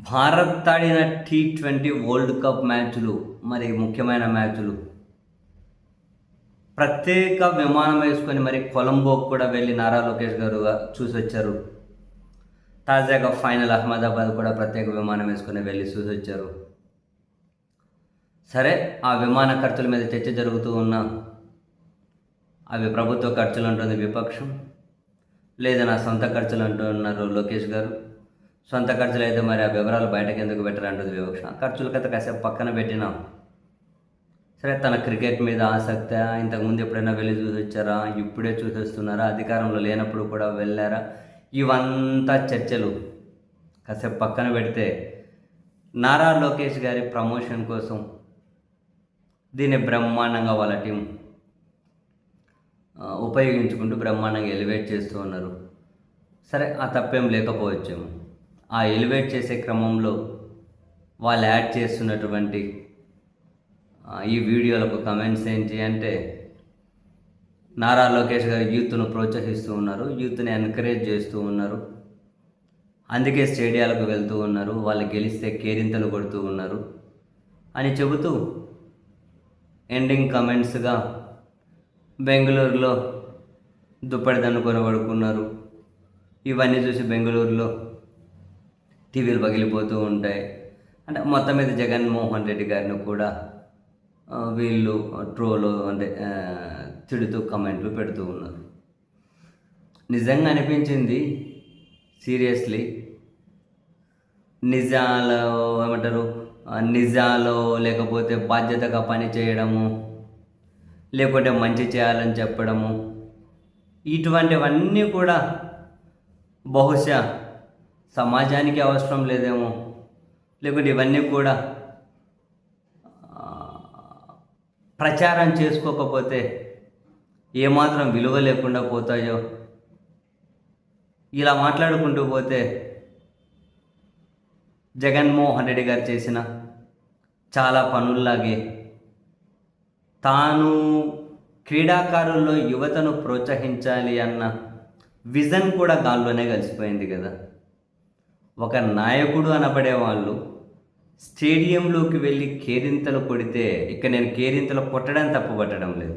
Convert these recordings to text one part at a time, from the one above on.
భారత్ ఆడిన T20 world cup మ్యాచ్‌లు, మరి ముఖ్యమైన మ్యాచ్‌లు. ప్రత్యేక విమానం వేసుకొని మరి కొలంబోకి కూడా వెళ్లి నారా లోకేష్ గారు చూసొచ్చారు. తాజాగా ఫైనల్ అహ్మదాబాద్ కూడా ప్రత్యేక విమానం వేసుకొని వెళ్లి చూసొచ్చారు. సరే, ఆ విమాన ఖర్చుల మీద చర్చ జరుగుతూ ఉన్నా, అవి ప్రభుత్వ ఖర్చులు అంటుంది విపక్షం. లేదా నా సొంత ఖర్చులు అంటున్నారు లోకేష్ గారు. సొంత ఖర్చులు అయితే మరి ఆ వివరాలు బయటకు ఎందుకు పెట్టరంటుంది వివక్ష. ఖర్చుల కథ కాసేపు పక్కన పెట్టినాం. సరే, తన క్రికెట్ మీద ఆసక్తి, ఇంతకుముందు ఎప్పుడైనా వెళ్ళి చూసి వచ్చారా, ఇప్పుడే చూసి వస్తున్నారా, అధికారంలో లేనప్పుడు కూడా వెళ్ళారా, ఇవంతా చర్చలు కాసేపు పక్కన పెడితే, నారా లోకేష్ గారి ప్రమోషన్ కోసం దీన్ని బ్రహ్మాండంగా వాళ్ళ టీం ఉపయోగించుకుంటూ బ్రహ్మాండంగా ఎలివేట్ చేస్తూ ఉన్నారు. సరే, ఆ తప్పేం లేకపోవచ్చేమో. ఆ ఎలివేట్ చేసే క్రమంలో వాళ్ళు యాడ్ చేస్తున్నటువంటి ఈ వీడియోలకు కమెంట్స్ ఏంటి అంటే, నారా లోకేష్ గారు యూత్ను ప్రోత్సహిస్తూ ఉన్నారు, యూత్ని ఎంకరేజ్ చేస్తూ ఉన్నారు, అందుకే స్టేడియాలకు వెళ్తూ ఉన్నారు, వాళ్ళు గెలిస్తే కేరింతలు కొడుతూ ఉన్నారు అని చెబుతూ ఎండింగ్ కమెంట్స్గా బెంగళూరులో దుప్పటి దన్నుకొని పడుకున్నారు. ఇవన్నీ చూసి బెంగళూరులో టీవీలు పగిలిపోతూ ఉంటాయి. అంటే మొత్తం మీద జగన్మోహన్ రెడ్డి గారిని కూడా వీళ్ళు ట్రోలు అంటే తిడుతూ కమెంట్లు పెడుతూ ఉన్నారు. నిజంగా అనిపించింది సీరియస్లీ, నిజాలు ఏమంటారు, నిజాలు లేకపోతే బాధ్యతగా పని చేయడము, లేకపోతే మంచి చేయాలని చెప్పడము, ఇటువంటివన్నీ కూడా బహుశా సమాజానికి అవసరం లేదేమో, లేకుంటే ఇవన్నీ కూడా ప్రచారం చేసుకోకపోతే ఏమాత్రం విలువ లేకుండా పోతాయో. ఇలా మాట్లాడుకుంటూ పోతే జగన్మోహన్ రెడ్డి గారు చేసిన చాలా పనుల్లాగే తాను క్రీడాకారుల్లో యువతను ప్రోత్సహించాలి అన్న విజన్ కూడా గాల్లోనే కలిసిపోయింది కదా. ఒక నాయకుడు అనబడే వాళ్ళు స్టేడియంలోకి వెళ్ళి కేరింతలు కొడితే, ఇక నేను కేరింతలు కొట్టడం తప్పు పట్టడం లేదు,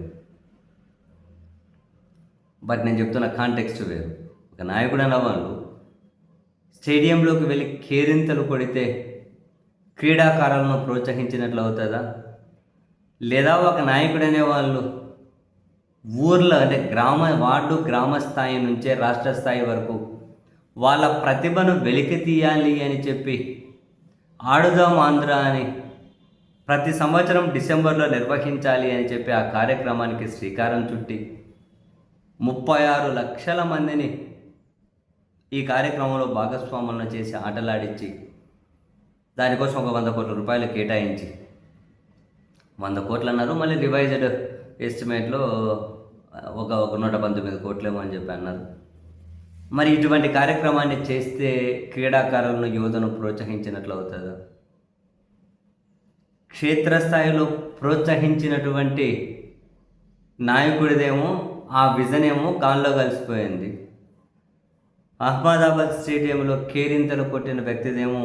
బట్ నేను చెప్తున్న కాంటెక్స్ట్ వేరు. ఒక నాయకుడు అనేవాళ్ళు స్టేడియంలోకి వెళ్ళి కేరింతలు కొడితే క్రీడాకారులను ప్రోత్సహించినట్లు అవుతుందా? లేదా ఒక నాయకుడు అనేవాళ్ళు ఊర్లో అంటే గ్రామ స్థాయి నుంచే రాష్ట్ర స్థాయి వరకు వాళ్ళ ప్రతిభను వెలికి తీయాలి అని చెప్పి ఆడుదాం ఆంధ్ర అని ప్రతి సంవత్సరం డిసెంబర్లో నిర్వహించాలి అని చెప్పి ఆ కార్యక్రమానికి శ్రీకారం చుట్టి 36 లక్షల మందిని ఈ కార్యక్రమంలో భాగస్వాములను చేసి ఆటలాడించి దానికోసం ఒక 100 కోట్ల రూపాయలు కేటాయించి, 100 కోట్లు అన్నారు, మళ్ళీ రివైజ్డ్ ఎస్టిమేట్లో ఒక 119 కోట్లేమో అని చెప్పి అన్నారు. మరి ఇటువంటి కార్యక్రమాన్ని చేస్తే క్రీడాకారులను యువతను ప్రోత్సహించినట్లు అవుతుందా? క్షేత్రస్థాయిలో ప్రోత్సహించినటువంటి నాయకుడిదేమో ఆ విజన్ ఏమో గాల్లో కలిసిపోయింది. అహ్మదాబాద్ స్టేడియంలో కేరింతలు కొట్టిన వ్యక్తిదేమో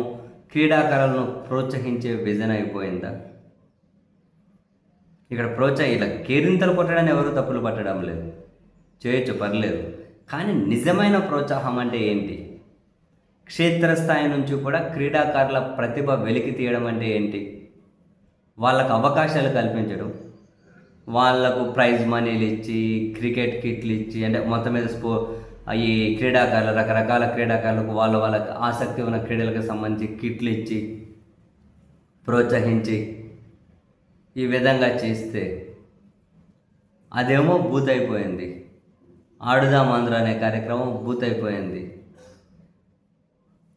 క్రీడాకారులను ప్రోత్సహించే విజన్ అయిపోయిందా? ఇక్కడ ఇలా కేరింతలు కొట్టడాన్ని ఎవరు తప్పులు పట్టడం లేదు, చేయొచ్చు, పర్లేదు. కానీ నిజమైన ప్రోత్సాహం అంటే ఏంటి? క్షేత్రస్థాయి నుంచి కూడా క్రీడాకారుల ప్రతిభ వెలికి తీయడం అంటే ఏంటి? వాళ్ళకు అవకాశాలు కల్పించడం, వాళ్లకు ప్రైజ్ మనీలు ఇచ్చి, క్రికెట్ కిట్లు ఇచ్చి, అంటే మొత్తం మీద ఈ క్రీడాకారులు, రకరకాల క్రీడాకారులకు వాళ్ళకి ఆసక్తి ఉన్న క్రీడలకు సంబంధించి కిట్లు ఇచ్చి ప్రోత్సహించి ఈ విధంగా చేస్తే అదేమో బూత్ అయిపోయింది. ఆడుదాం ఆంధ్ర అనే కార్యక్రమం బూత్ అయిపోయింది.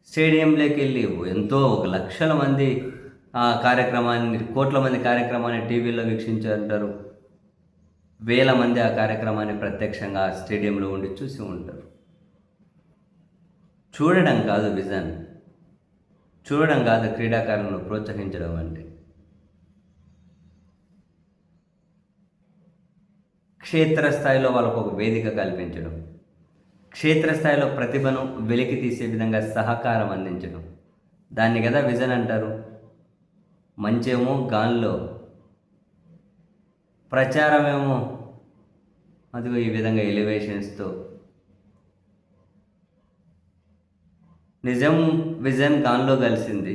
స్టేడియంలోకి వెళ్ళి ఎంతో 1 లక్షల మంది ఆ కార్యక్రమాన్ని, కోట్ల మంది కార్యక్రమాన్ని టీవీలో వీక్షించారు, వేల మంది ఆ కార్యక్రమాన్ని ప్రత్యక్షంగా స్టేడియంలో ఉండి చూసి ఉంటారు. చూడడం కాదు విజన్, చూడడం కాదు క్రీడాకారులను ప్రోత్సహించడం అంటే. క్షేత్రస్థాయిలో వాళ్ళకు ఒక వేదిక కల్పించడం, క్షేత్రస్థాయిలో ప్రతిభను వెలికి తీసే విధంగా సహకారం అందించడం, దాన్ని కదా విజన్ అంటారు. మంచేమో గాల్లో, ప్రచారమేమో అదిగో ఈ విధంగా ఎలివేషన్స్తో. నిజం విజన్ గాల్లో కలిసింది.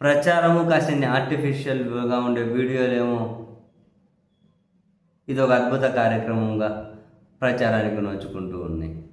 ప్రచారము కాసిన్ని ఆర్టిఫిషియల్గా ఉండే వీడియోలేమో ఇది ఒక అద్భుత కార్యక్రమంగా ప్రచారానికి నోచుకుంటూ ఉన్నాయి.